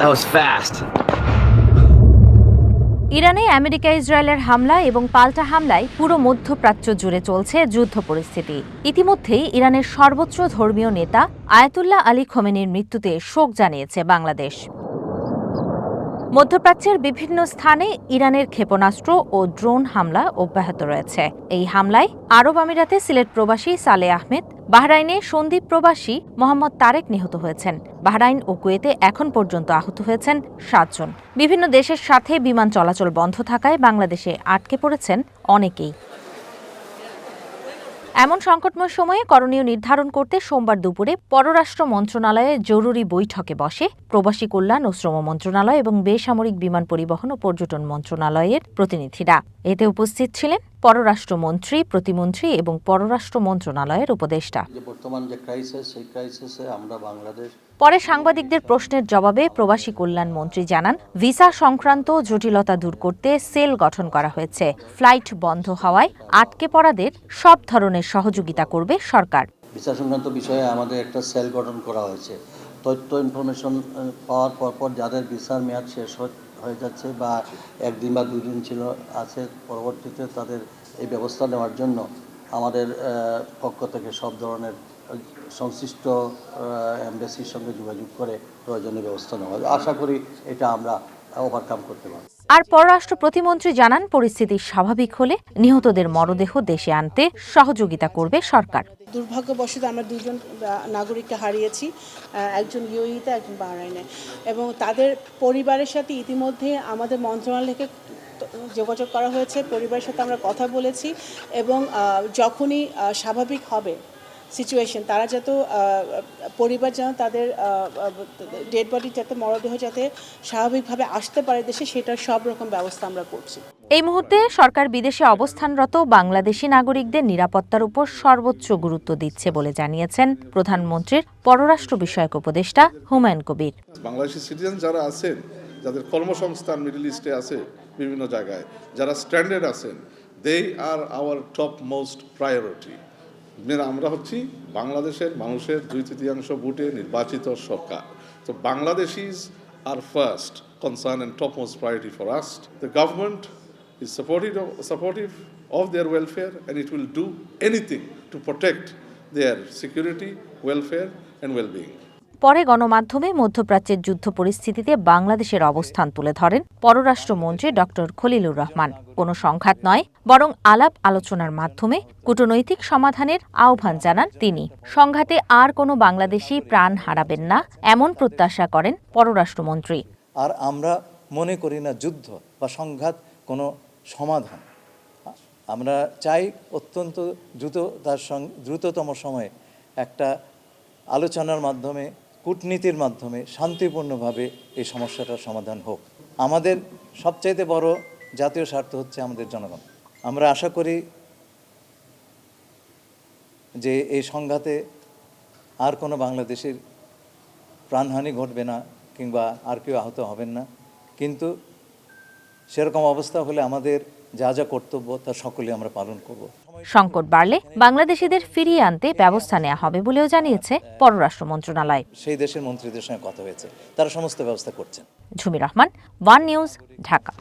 That was fast. ইরানে America ইসরায়েলের হামলা এবং পাল্টা হামলায় পুরো মধ্যপ্রাচ্য জুড়ে চলছে যুদ্ধ পরিস্থিতি। ইতিমধ্যেই ইরানের সর্বোচ্চ ধর্মীয় নেতা আয়াতুল্লাহ আলী খোমেনির মৃত্যুতে শোক জানিয়েছে বাংলাদেশ। মধ্যপ্রাচ্যের বিভিন্ন স্থানে ইরানের ক্ষেপণাস্ত্র ও ড্রোন হামলা অব্যাহত রয়েছে। এই হামলায় আরব আমিরাতে সিলেট প্রবাসী সালেহ আহমেদ, বাহরাইনে সন্দ্বীপ প্রবাসী মোহাম্মদ তারেক নিহত হয়েছেন। বাহরাইন ও কুয়েতে এখন পর্যন্ত আহত হয়েছেন 7 জন। বিভিন্ন দেশের সাথে বিমান চলাচল বন্ধ থাকায় বাংলাদেশে আটকে পড়েছেন অনেকেই। এমন সংকটময় সময়ে করণীয় নির্ধারণ করতে সোমবার দুপুরে পররাষ্ট্র মন্ত্রণালয়ে জরুরি বৈঠকে বসে প্রবাসী কল্যাণ ও শ্রম মন্ত্রণালয় এবং বেসামরিক বিমান পরিবহন ও পর্যটন মন্ত্রণালয়ের প্রতিনিধিরা। এতে উপস্থিত ছিলেন পররাষ্ট্রমন্ত্রী, প্রতিমন্ত্রী এবং পররাষ্ট্র মন্ত্রণালয়ের উপদেষ্টা। পরে সাংবাদিকদের প্রশ্নের জবাবে প্রবাসী কল্যাণ মন্ত্রী জানান, ভিসা সংক্রান্ত জটিলতা দূর করতে সেল গঠন করা হয়েছে। ফ্লাইট বন্ধ হওয়ায় আটকে পড়াদের সব ধরনের সহযোগিতা করবে সরকার। ভিসা সংক্রান্ত বিষয়ে আমাদের একটা সেল গঠন করা হয়েছে। তথ্য ইনফরমেশন পাওয়ার পরপর যাদের ভিসার মেয়াদ শেষ হয়ে যাচ্ছে বা 1 দিন বা 2 দিন ছিল আছে, পরবর্তীতে তাদের এই ব্যবস্থা নেওয়ার জন্য আমাদের পক্ষ থেকে সব ধরনের সংশ্লিষ্ট এমবাসির সঙ্গে যোগাযোগ করে প্রয়োজনীয় ব্যবস্থা নেওয়া হবে। আশা করি এটা আমরা ওভারকাম করতে পারব। আর পররাষ্ট্র প্রতিমন্ত্রী জানান, পরিস্থিতি স্বাভাবিক হলে নিহতদের মরদেহ দেশে আনতে সহযোগিতা করবে সরকার। দুর্ভাগ্যবশত আমরা 2 জন নাগরিককে হারিয়েছি, একজন ইউএইতে, একজন বাহরাইনে, এবং তাদের পরিবারের সাথে ইতিমধ্যে আমাদের মন্ত্রণালয়কে যোগাযোগ করা হয়েছে। পরিবারের সাথে আমরা কথা বলেছি এবং যখনই স্বাভাবিক হবে সিচুয়েশন, তারা যাতে পরিবার যেন তাদের ডেড বডি যাতে মরদেহ যাতে স্বাভাবিকভাবে আসতে পারে দেশে, সেটার সব রকম ব্যবস্থা আমরা করছি। এই মুহূর্তে সরকার বিদেশে অবস্থানরত বাংলাদেশি নাগরিকদের নিরাপত্তার উপর সর্বোচ্চ গুরুত্ব দিচ্ছে বলে জানিয়েছেন প্রধানমন্ত্রীর পররাষ্ট্র বিষয়ক উপদেষ্টা হুমায়ুন কবির। বাংলাদেশি সিটিজেন যারা আছেন, যাদের কর্মসংস্থান মিডল ইস্টে আছে, বিভিন্ন জায়গায় যারা স্ট্যান্ডার্ড আছেন, দে আর আওয়ার টপ মোস্ট প্রায়োরিটি। আমরা হচ্ছি বাংলাদেশের মানুষের 2/3 ভোটে নির্বাচিত সরকার। তো বাংলাদেশিজ আর first concern and topmost priority for us. The government is supportive of their welfare, and it will do anything to protect their security, welfare and well-being. পরে গণমাধ্যমে মধ্যপ্রাচ্যের যুদ্ধ পরিস্থিতিতে বাংলাদেশের অবস্থান তুলে ধরেন পররাষ্ট্রমন্ত্রী ডক্টর খলিলুর রহমান। কোনো সংঘাত নয়, বরং আলাপ আলোচনার মাধ্যমে কূটনৈতিক সমাধানের আহ্বান জানান তিনি। সংঘাতে আর কোনো বাংলাদেশি প্রাণ হারাবেন না, এমন প্রত্যাশা করেন পররাষ্ট্রমন্ত্রী। আর আমরা মনে করি না যুদ্ধ বা সংঘাত কোনো সমাধান। আমরা চাই অত্যন্ত দ্রুততম সময়ে একটা আলোচনার মাধ্যমে, কূটনীতির মাধ্যমে শান্তিপূর্ণভাবে এই সমস্যাটার সমাধান হোক। আমাদের সবচাইতে বড় জাতীয় স্বার্থ হচ্ছে আমাদের জনগণ। আমরা আশা করি যে এই সংঘাতে আর কোনো বাংলাদেশের প্রাণহানি ঘটবে না কিংবা আর কেউ আহত হবেন না, কিন্তু সেরকম অবস্থা হলে আমাদের যা যা কর্তব্য তা সকলে আমরা পালন করব। সংকট বাড়লে বাংলাদেশিদের ফিরিয়ে আনতে ব্যবস্থা নেওয়া হবে বলেও জানিয়েছে পররাষ্ট্র মন্ত্রণালয়। সেই দেশের মন্ত্রীদের সঙ্গে কথা হয়েছে, তারা সমস্ত ব্যবস্থা করছেন। ঝুমি রহমান, ওয়ান নিউজ, ঢাকা।